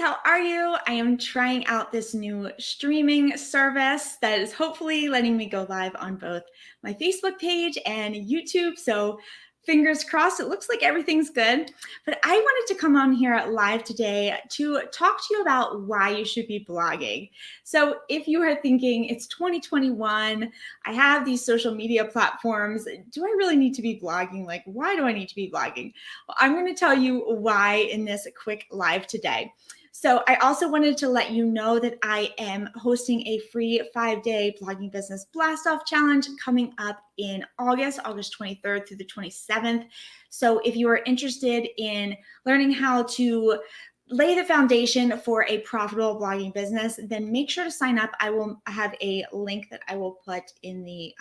how are you? I am trying out this new streaming service that is hopefully letting me go live on both my Facebook page and YouTube. So fingers crossed, it looks like everything's good. But I wanted to come on here live today to talk to you about why you should be blogging. So if you are thinking it's 2021, I have these social media platforms, do I really need to be blogging? Like, why do I need to be blogging? Well, I'm going to tell you why in this quick live today. So I also wanted to let you know that I am hosting a free 5-day blogging business blast off challenge coming up in August 23rd through the 27th. So if you are interested in learning how to lay the foundation for a profitable blogging business, then make sure to sign up. I will have a link that I will put in the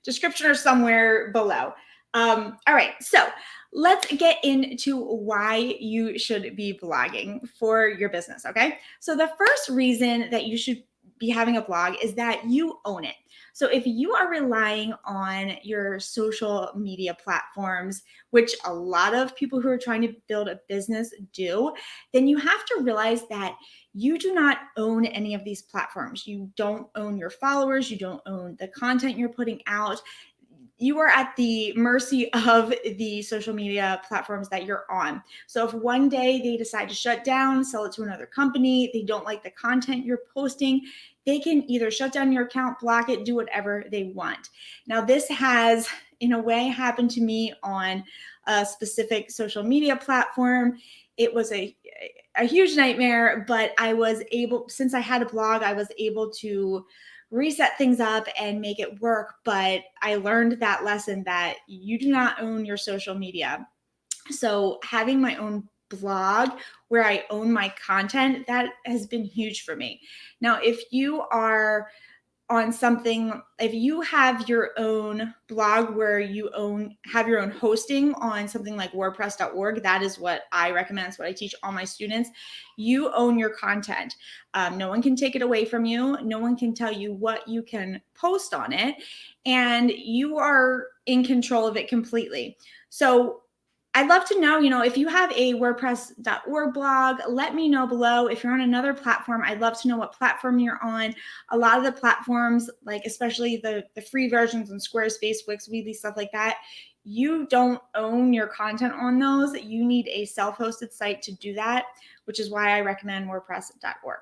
description or somewhere below. All right, so let's get into why you should be blogging for your business, okay? So the first reason that you should be having a blog is that you own it. So if you are relying on your social media platforms, which a lot of people who are trying to build a business do, then you have to realize that you do not own any of these platforms. You don't own your followers. You don't own the content you're putting out. You are at the mercy of the social media platforms that you're on. So if one day they decide to shut down, sell it to another company, they don't like the content you're posting, they can either shut down your account, block it, do whatever they want. Now, this has, in a way, happened to me on a specific social media platform. It was a huge nightmare, but I was able, since I had a blog, I was able to reset things up and make it work. But I learned that lesson that you do not own your social media. So having my own blog where I own my content, that has been huge for me. Now, if you are on something, if you have your own blog where you have your own hosting on something like wordpress.org, that is what I recommend. It's what I teach all my students. You own your content. No one can take it away from you. No one can tell you what you can post on it, and you are in control of it completely. So I'd love to know, if you have a WordPress.org blog, let me know below. If you're on another platform, I'd love to know what platform you're on. A lot of the platforms, like especially the free versions on Squarespace, Wix, Weebly, stuff like that, you don't own your content on those. You need a self-hosted site to do that, which is why I recommend WordPress.org.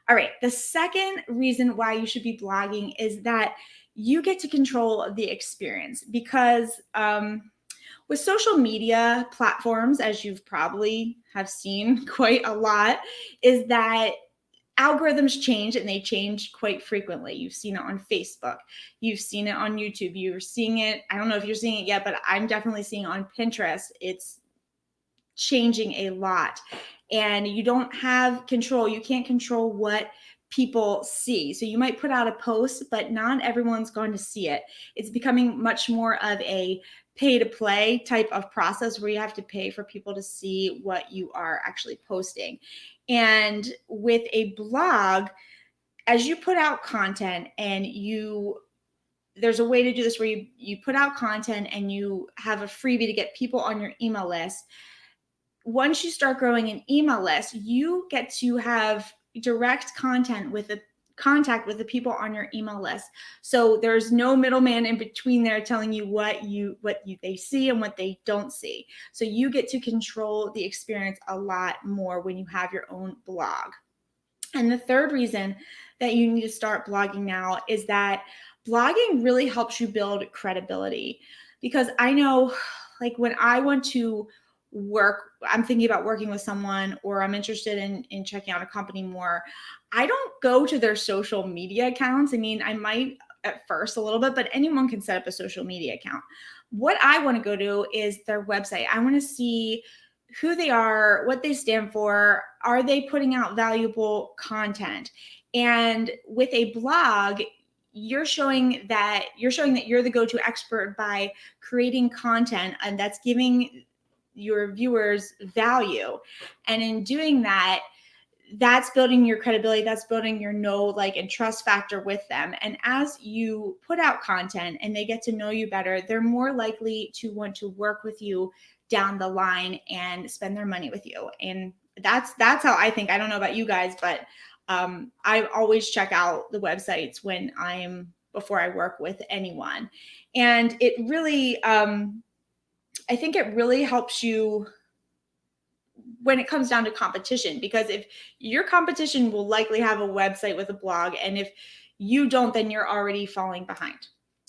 All right, the second reason why you should be blogging is that you get to control the experience, because with social media platforms, as you've probably have seen quite a lot, is that algorithms change, and they change quite frequently. You've seen it on Facebook. You've seen it on YouTube. You're seeing it. I don't know if you're seeing it yet, but I'm definitely seeing it on Pinterest. It's changing a lot, and you don't have control. You can't control what people see. So you might put out a post, but not everyone's going to see it. It's becoming much more of a pay to play type of process where you have to pay for people to see what you are actually posting. And with a blog, as you put out content, and there's a way to do this where you put out content and you have a freebie to get people on your email list. Once you start growing an email list, you get to have direct contact with the people on your email list. So there's no middleman in between there telling you what they see and what they don't see. So you get to control the experience a lot more when you have your own blog. And the third reason that you need to start blogging now is that blogging really helps you build credibility. Because I know, like, when I want to I'm thinking about working with someone, or I'm interested in checking out a company more, I don't go to their social media accounts. I mean, I might at first a little bit, but anyone can set up a social media account. What I want to go to is their website. I want to see who they are, what they stand for. Are they putting out valuable content? And with a blog, you're showing that you're the go-to expert by creating content, and that's giving your viewers value. And in doing that, that's building your credibility, that's building your know, like, and trust factor with them. And as you put out content and they get to know you better, they're more likely to want to work with you down the line and spend their money with you. And That's how I think. I don't know about you guys, but I always check out the websites before I work with anyone. And it really, I think it really helps you when it comes down to competition, because if your competition will likely have a website with a blog, and if you don't, then you're already falling behind.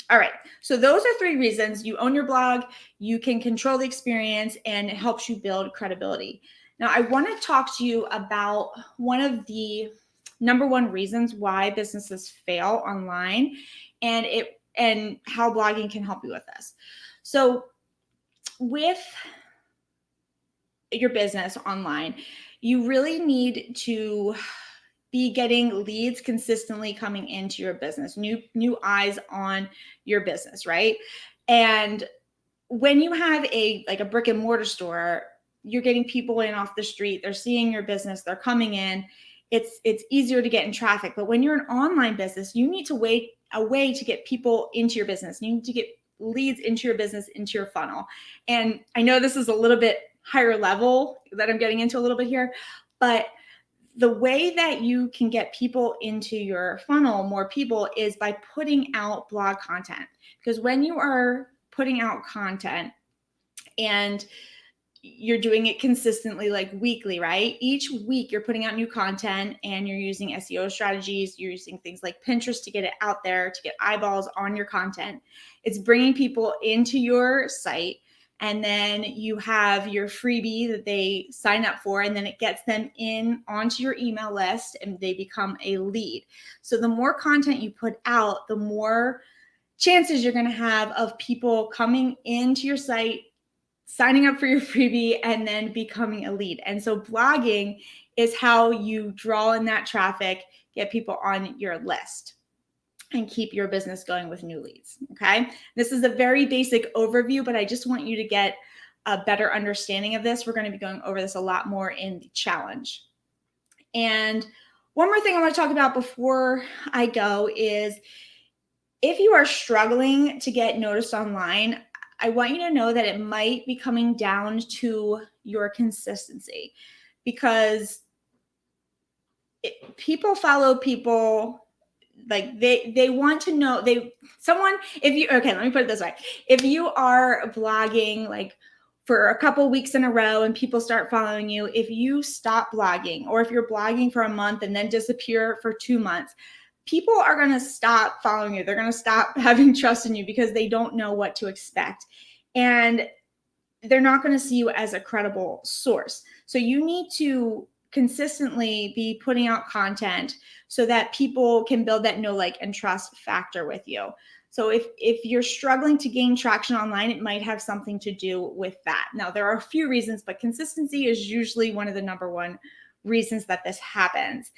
All right, so those are 3 reasons you own your blog, you can control the experience, and it helps you build credibility. Now, I want to talk to you about one of the number 1 reasons why businesses fail online, and how blogging can help you with this. So with your business online, you really need to be getting leads consistently coming into your business, new eyes on your business, right? And when you have a brick and mortar store, you're getting people in off the street, they're seeing your business, they're coming in. It's easier to get in traffic. But when you're an online business, you need to wait a way to get people into your business. You need to get leads into your business, into your funnel. And I know this is a little bit higher level that I'm getting into a little bit here, but the way that you can get people into your funnel, more people, is by putting out blog content. Because when you are putting out content and you're doing it consistently, like weekly, right? Each week you're putting out new content and you're using SEO strategies, you're using things like Pinterest to get it out there, to get eyeballs on your content. It's bringing people into your site. And then you have your freebie that they sign up for, and then it gets them in onto your email list and they become a lead. So the more content you put out, the more chances you're going to have of people coming into your site, signing up for your freebie, and then becoming a lead. And so blogging is how you draw in that traffic, get people on your list, and keep your business going with new leads. Okay. This is a very basic overview, but I just want you to get a better understanding of this. We're going to be going over this a lot more in the challenge. And one more thing I want to talk about before I go is, if you are struggling to get noticed online, I want you to know that it might be coming down to your consistency, because people follow people. Like they want to know, let me put it this way. If you are blogging like for a couple weeks in a row and people start following you, if you stop blogging, or if you're blogging for a month and then disappear for 2 months, people are going to stop following you. They're going to stop having trust in you because they don't know what to expect. And they're not going to see you as a credible source. So you need to consistently be putting out content so that people can build that know, like, and trust factor with you. So if you're struggling to gain traction online, it might have something to do with that. Now, there are a few reasons, but consistency is usually one of the number 1 reasons that this happens.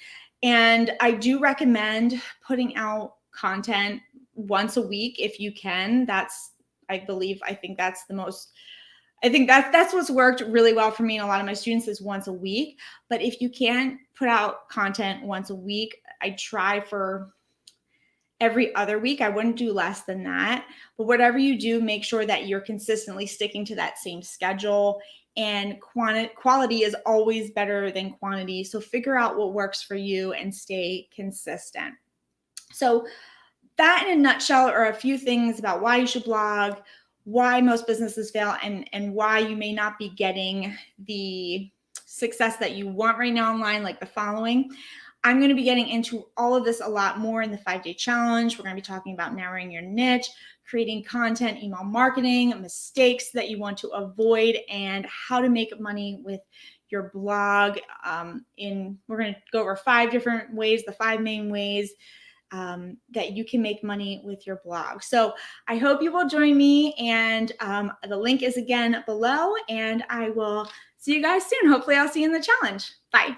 And I do recommend putting out content once a week if you can. I think that's what's worked really well for me and a lot of my students, is once a week. But if you can't put out content once a week, I try for every other week. I wouldn't do less than that. But whatever you do, make sure that you're consistently sticking to that same schedule. And quality is always better than quantity. So figure out what works for you and stay consistent. So that, in a nutshell, are a few things about why you should blog, why most businesses fail, and why you may not be getting the success that you want right now online, like the following. I'm going to be getting into all of this a lot more in the 5-day challenge. We're going to be talking about narrowing your niche, creating content, email marketing, mistakes that you want to avoid, and how to make money with your blog. We're going to go over 5 different ways, the 5 main ways that you can make money with your blog. So I hope you will join me, and the link is again below, and I will see you guys soon. Hopefully I'll see you in the challenge. Bye.